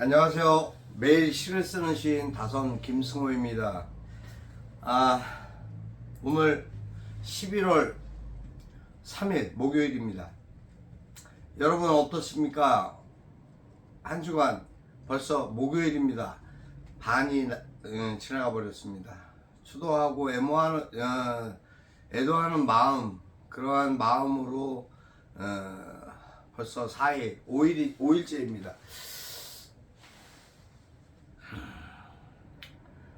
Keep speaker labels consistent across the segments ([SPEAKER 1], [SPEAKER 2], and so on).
[SPEAKER 1] 안녕하세요. 매일 시를 쓰는 시인 다선 김승호입니다. 오늘 11월 3일 목요일입니다. 여러분 어떻습니까? 한 주간 벌써 목요일입니다. 반이 지나가 버렸습니다. 추도하고 애도하는 마음, 그러한 마음으로 벌써 4일, 5일째입니다.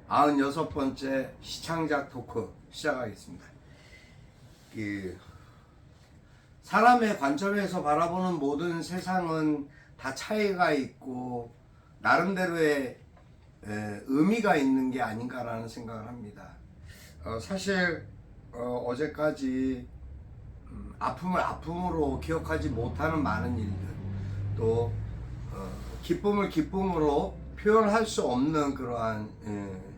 [SPEAKER 1] 96번째 시창작 토크 시작하겠습니다. 사람의 관점에서 바라보는 모든 세상은 다 차이가 있고 나름대로의 의미가 있는 게 아닌가라는 생각을 합니다. 사실 어제까지 아픔을 아픔으로 기억하지 못하는 많은 일들, 또 기쁨을 기쁨으로 표현할 수 없는 그러한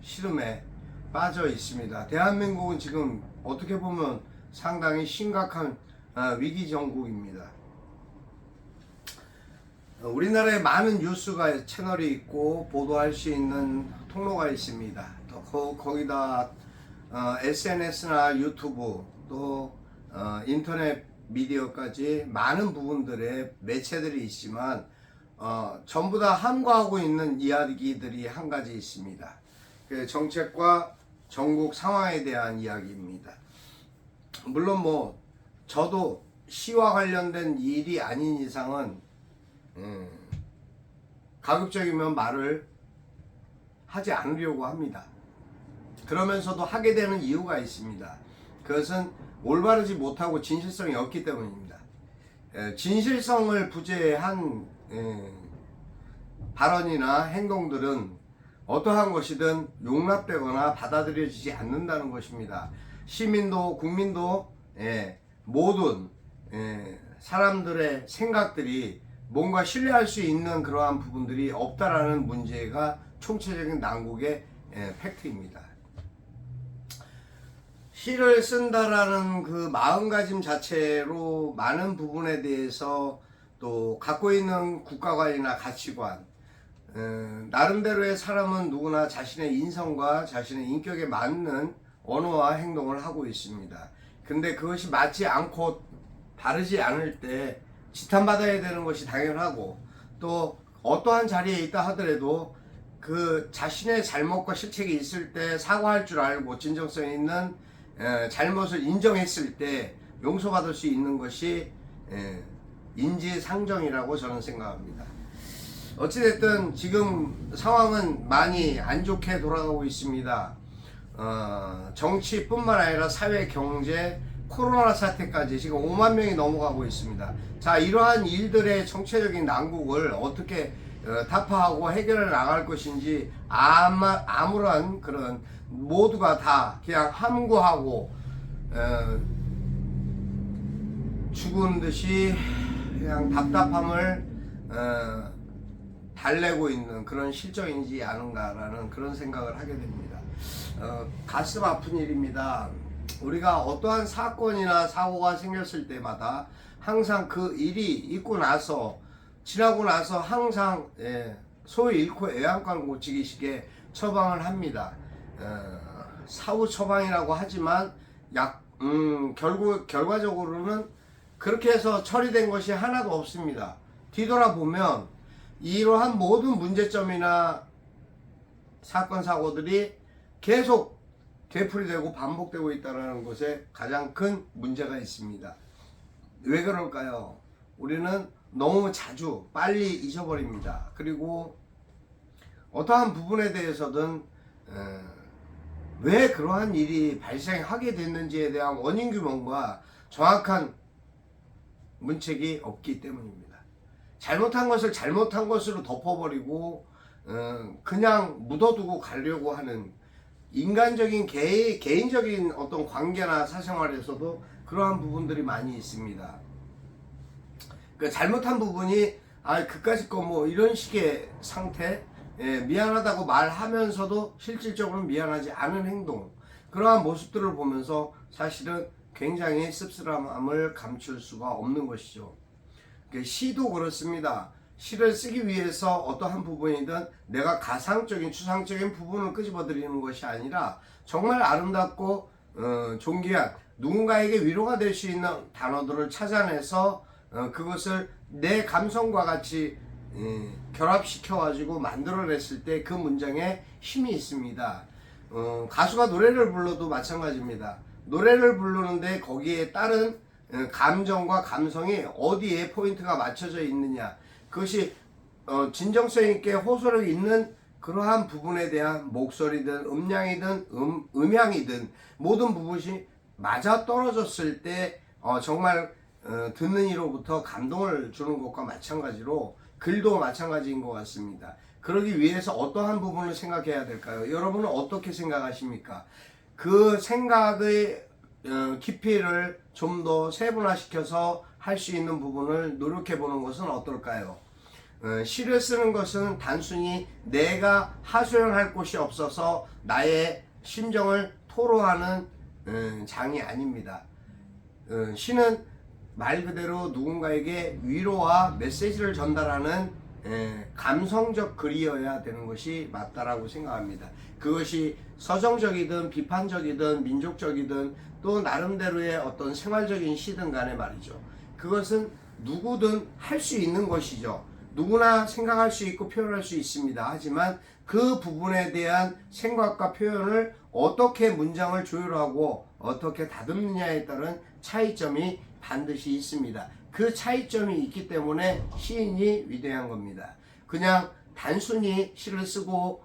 [SPEAKER 1] 시름에 빠져 있습니다. 대한민국은 지금 어떻게 보면 상당히 심각한 위기 정국입니다. 우리나라에 많은 뉴스가 채널이 있고 보도할 수 있는 통로가 있습니다. 또 거기다 SNS나 유튜브 또 인터넷 미디어까지 많은 부분들의 매체들이 있지만 전부 다 함구하고 있는 이야기들이 한 가지 있습니다. 정책과 전국 상황에 대한 이야기입니다. 물론 저도 시와 관련된 일이 아닌 이상은 가급적이면 말을 하지 않으려고 합니다. 그러면서도 하게 되는 이유가 있습니다. 그것은 올바르지 못하고 진실성이 없기 때문입니다. 진실성을 부재한 발언이나 행동들은 어떠한 것이든 용납되거나 받아들여지지 않는다는 것입니다. 시민도 국민도 모든 사람들의 생각들이 뭔가 신뢰할 수 있는 그러한 부분들이 없다라는 문제가 총체적인 난국의 팩트입니다. 시를 쓴다라는 그 마음가짐 자체로 많은 부분에 대해서 또 갖고 있는 국가관이나 가치관, 나름대로의 사람은 누구나 자신의 인성과 자신의 인격에 맞는 언어와 행동을 하고 있습니다. 근데 그것이 맞지 않고 바르지 않을 때 지탄받아야 되는 것이 당연하고, 또 어떠한 자리에 있다 하더라도 그 자신의 잘못과 실책이 있을 때 사과할 줄 알고 진정성 있는 잘못을 인정했을 때 용서받을 수 있는 것이 인지상정이라고 저는 생각합니다. 어찌됐든 지금 상황은 많이 안 좋게 돌아가고 있습니다. 정치뿐만 아니라 사회, 경제, 코로나 사태까지 지금 5만 명이 넘어가고 있습니다. 자, 이러한 일들의 총체적인 난국을 어떻게 타파하고 해결해 나갈 것인지 아무런 그런 모두가 다 그냥 함구하고 죽은 듯이 그냥 답답함을 달래고 있는 그런 실정이지 않은가라는 그런 생각을 하게 됩니다. 가슴 아픈 일입니다. 우리가 어떠한 사건이나 사고가 생겼을 때마다 항상 그 일이 있고 나서 지나고 나서 항상 소위 잃고 애양간 고치기식의 처방을 합니다. 사후 처방이라고 하지만 결과적으로는 그렇게 해서 처리된 것이 하나도 없습니다. 뒤돌아보면 이러한 모든 문제점이나 사건 사고들이 계속 되풀이되고 반복되고 있다는 것에 가장 큰 문제가 있습니다. 왜 그럴까요? 우리는 너무 자주 빨리 잊어버립니다. 그리고 어떠한 부분에 대해서든 왜 그러한 일이 발생하게 됐는지에 대한 원인 규명과 정확한 문책이 없기 때문입니다. 잘못한 것을 잘못한 것으로 덮어버리고 그냥 묻어두고 가려고 하는 인간적인 개인적인 어떤 관계나 사생활에서도 그러한 부분들이 많이 있습니다. 그 잘못한 부분이 그까짓 거 이런 식의 상태, 미안하다고 말하면서도 실질적으로 미안하지 않은 행동, 그러한 모습들을 보면서 사실은 굉장히 씁쓸함을 감출 수가 없는 것이죠. 시도 그렇습니다. 시를 쓰기 위해서 어떠한 부분이든 내가 가상적인 추상적인 부분을 끄집어들이는 것이 아니라 정말 아름답고 존귀한 누군가에게 위로가 될 수 있는 단어들을 찾아내서 그것을 내 감성과 같이 결합시켜 가지고 만들어냈을 때 그 문장에 힘이 있습니다. 가수가 노래를 불러도 마찬가지입니다. 노래를 부르는데 거기에 따른 감정과 감성이 어디에 포인트가 맞춰져 있느냐, 그것이 진정성 있게 호소력 있는 그러한 부분에 대한 목소리든 음량이든 음향이든 모든 부분이 맞아 떨어졌을 때 정말 듣는 이로부터 감동을 주는 것과 마찬가지로 글도 마찬가지인 것 같습니다. 그러기 위해서 어떠한 부분을 생각해야 될까요? 여러분은 어떻게 생각하십니까? 그 생각의 깊이를 좀 더 세분화시켜서 할 수 있는 부분을 노력해 보는 것은 어떨까요? 시를 쓰는 것은 단순히 내가 하소연할 곳이 없어서 나의 심정을 토로하는 장이 아닙니다. 시는 말 그대로 누군가에게 위로와 메시지를 전달하는 감성적 글이어야 되는 것이 맞다라고 생각합니다. 그것이 서정적이든 비판적이든 민족적이든 또 나름대로의 어떤 생활적인 시든 간에 말이죠. 그것은 누구든 할 수 있는 것이죠. 누구나 생각할 수 있고 표현할 수 있습니다. 하지만 그 부분에 대한 생각과 표현을 어떻게 문장을 조율하고 어떻게 다듬느냐에 따른 차이점이 반드시 있습니다. 그 차이점이 있기 때문에 시인이 위대한 겁니다. 그냥 단순히 시를 쓰고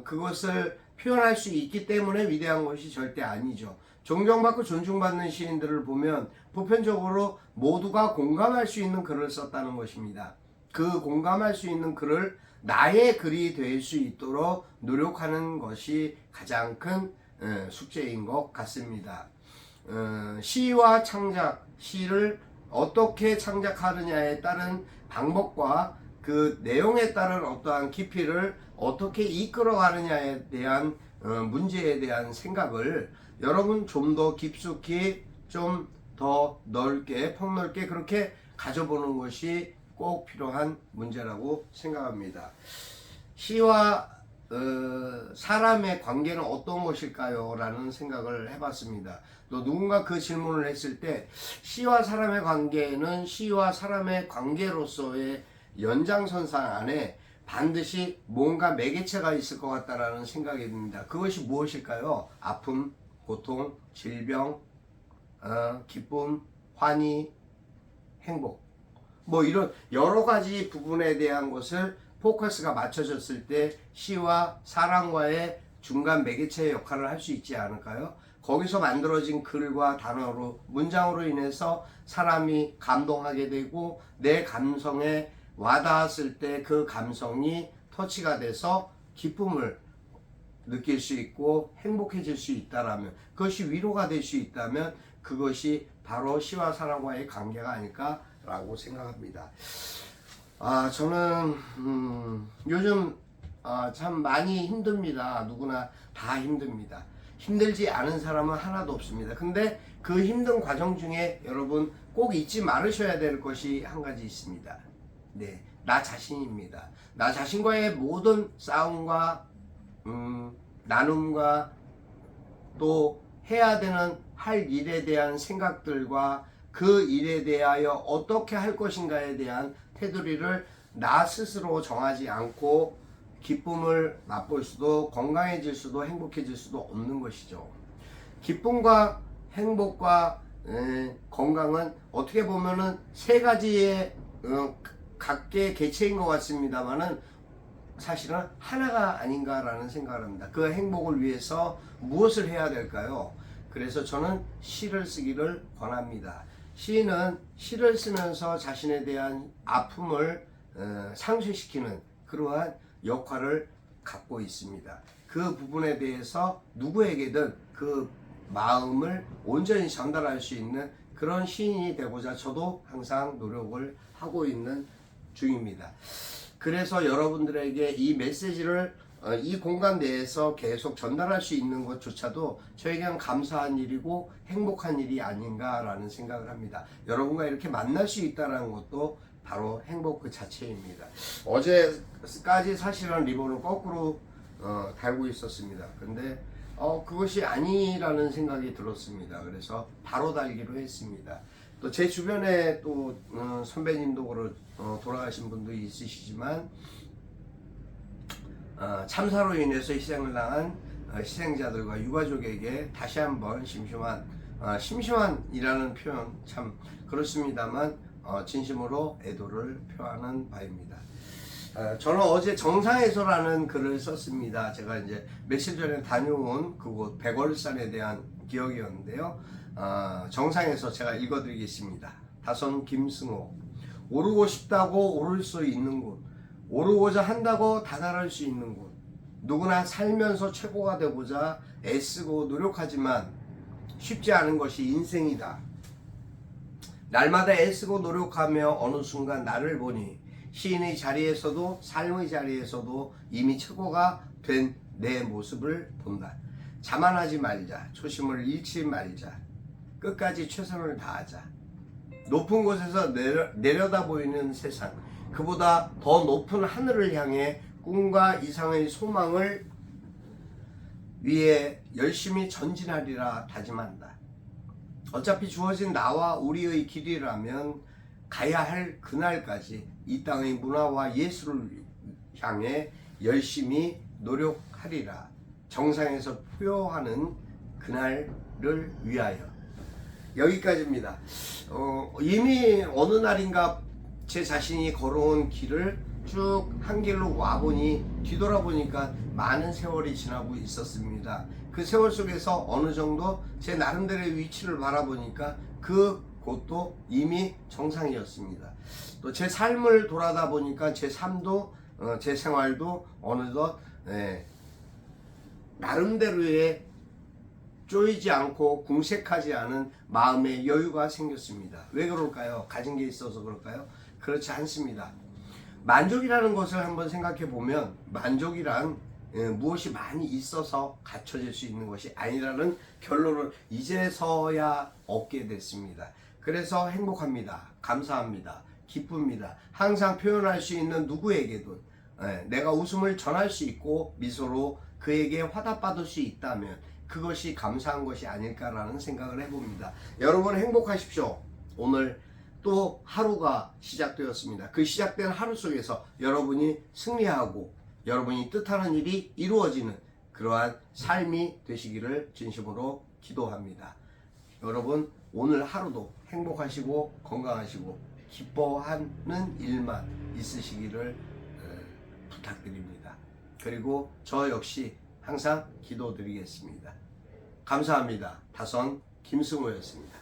[SPEAKER 1] 그것을 표현할 수 있기 때문에 위대한 것이 절대 아니죠. 존경받고 존중받는 시인들을 보면 보편적으로 모두가 공감할 수 있는 글을 썼다는 것입니다. 그 공감할 수 있는 글을 나의 글이 될 수 있도록 노력하는 것이 가장 큰 숙제인 것 같습니다. 시와 창작, 시를 어떻게 창작하느냐에 따른 방법과 그 내용에 따른 어떠한 깊이를 어떻게 이끌어가느냐에 대한 문제에 대한 생각을 여러분 좀 더 깊숙이 좀 더 넓게 폭넓게 그렇게 가져보는 것이 꼭 필요한 문제라고 생각합니다. 시와 사람의 관계는 어떤 것일까요? 라는 생각을 해봤습니다. 또 누군가 그 질문을 했을 때 시와 사람의 관계는 시와 사람의 관계로서의 연장선상 안에 반드시 뭔가 매개체가 있을 것 같다라는 생각이 듭니다. 그것이 무엇일까요? 아픔, 고통, 질병, 기쁨, 환희, 행복, 뭐 이런 여러 가지 부분에 대한 것을 포커스가 맞춰졌을 때 시와 사람과의 중간 매개체의 역할을 할 수 있지 않을까요? 거기서 만들어진 글과 단어로 문장으로 인해서 사람이 감동하게 되고 내 감성에 와닿았을 때 그 감성이 터치가 돼서 기쁨을 느낄 수 있고 행복해질 수 있다라면, 그것이 위로가 될 수 있다면 그것이 바로 시와 사람과의 관계가 아닐까라고 생각합니다. 저는 요즘 참 많이 힘듭니다. 누구나 다 힘듭니다. 힘들지 않은 사람은 하나도 없습니다. 근데 그 힘든 과정 중에 여러분 꼭 잊지 말으셔야 될 것이 한 가지 있습니다. 네, 나 자신입니다. 나 자신과의 모든 싸움과 나눔과 또 해야 되는 할 일에 대한 생각들과 그 일에 대하여 어떻게 할 것인가에 대한 테두리를 나 스스로 정하지 않고 기쁨을 맛볼 수도 건강해질 수도 행복해질 수도 없는 것이죠. 기쁨과 행복과 건강은 어떻게 보면은 세 가지의 각계의 개체인 것 같습니다만은 사실은 하나가 아닌가라는 생각을 합니다. 그 행복을 위해서 무엇을 해야 될까요? 그래서 저는 시를 쓰기를 권합니다. 시인은 시를 쓰면서 자신에 대한 아픔을 상쇄시키는 그러한 역할을 갖고 있습니다. 그 부분에 대해서 누구에게든 그 마음을 온전히 전달할 수 있는 그런 시인이 되고자 저도 항상 노력을 하고 있는 중입니다. 그래서 여러분들에게 이 메시지를 이 공간 내에서 계속 전달할 수 있는 것조차도 저에게는 감사한 일이고 행복한 일이 아닌가라는 생각을 합니다. 여러분과 이렇게 만날 수 있다는 것도 바로 행복 그 자체입니다. 어제까지 사실은 리본을 거꾸로 달고 있었습니다. 근데 그것이 아니라는 생각이 들었습니다. 그래서 바로 달기로 했습니다. 또 제 주변에 또 선배님도 돌아가신 분도 있으시지만 참사로 인해서 희생을 당한 희생자들과 유가족에게 다시 한번 심심한이라는 표현 참 그렇습니다만 진심으로 애도를 표하는 바입니다. 저는 어제 정상에서라는 글을 썼습니다. 제가 이제 며칠 전에 다녀온 그곳 백월산에 대한 기억이었는데요. 정상에서 제가 읽어드리겠습니다. 다선 김승호. 오르고 싶다고 오를 수 있는 곳, 오르고자 한다고 다다를 수 있는 곳. 누구나 살면서 최고가 되고자 애쓰고 노력하지만 쉽지 않은 것이 인생이다. 날마다 애쓰고 노력하며 어느 순간 나를 보니 시인의 자리에서도 삶의 자리에서도 이미 최고가 된 내 모습을 본다. 자만하지 말자. 초심을 잃지 말자. 끝까지 최선을 다하자. 높은 곳에서 내려다 보이는 세상, 그보다 더 높은 하늘을 향해 꿈과 이상의 소망을 위해 열심히 전진하리라 다짐한다. 어차피 주어진 나와 우리의 길이라면 가야 할 그날까지 이 땅의 문화와 예술을 향해 열심히 노력하리라. 정상에서 표효하는 그날을 위하여. 여기까지입니다. 이미 어느 날인가 제 자신이 걸어온 길을 쭉 한 길로 와보니 뒤돌아보니까 많은 세월이 지나고 있었습니다. 그 세월 속에서 어느 정도 제 나름대로의 위치를 바라보니까 그 곳도 이미 정상이었습니다. 또 제 삶을 돌아다 보니까 제 삶도 제 생활도 어느덧 나름대로의 쪼이지 않고 궁색하지 않은 마음의 여유가 생겼습니다. 왜 그럴까요? 가진 게 있어서 그럴까요? 그렇지 않습니다. 만족이라는 것을 한번 생각해 보면 만족이란 무엇이 많이 있어서 갖춰질 수 있는 것이 아니라는 결론을 이제서야 얻게 됐습니다. 그래서 행복합니다. 감사합니다. 기쁩니다. 항상 표현할 수 있는 누구에게도 내가 웃음을 전할 수 있고 미소로 그에게 화답받을 수 있다면 그것이 감사한 것이 아닐까라는 생각을 해봅니다. 여러분 행복하십시오. 오늘 또 하루가 시작되었습니다. 그 시작된 하루 속에서 여러분이 승리하고 여러분이 뜻하는 일이 이루어지는 그러한 삶이 되시기를 진심으로 기도합니다. 여러분 오늘 하루도 행복하시고 건강하시고 기뻐하는 일만 있으시기를 부탁드립니다. 그리고 저 역시 항상 기도드리겠습니다. 감사합니다. 다선 김승호였습니다.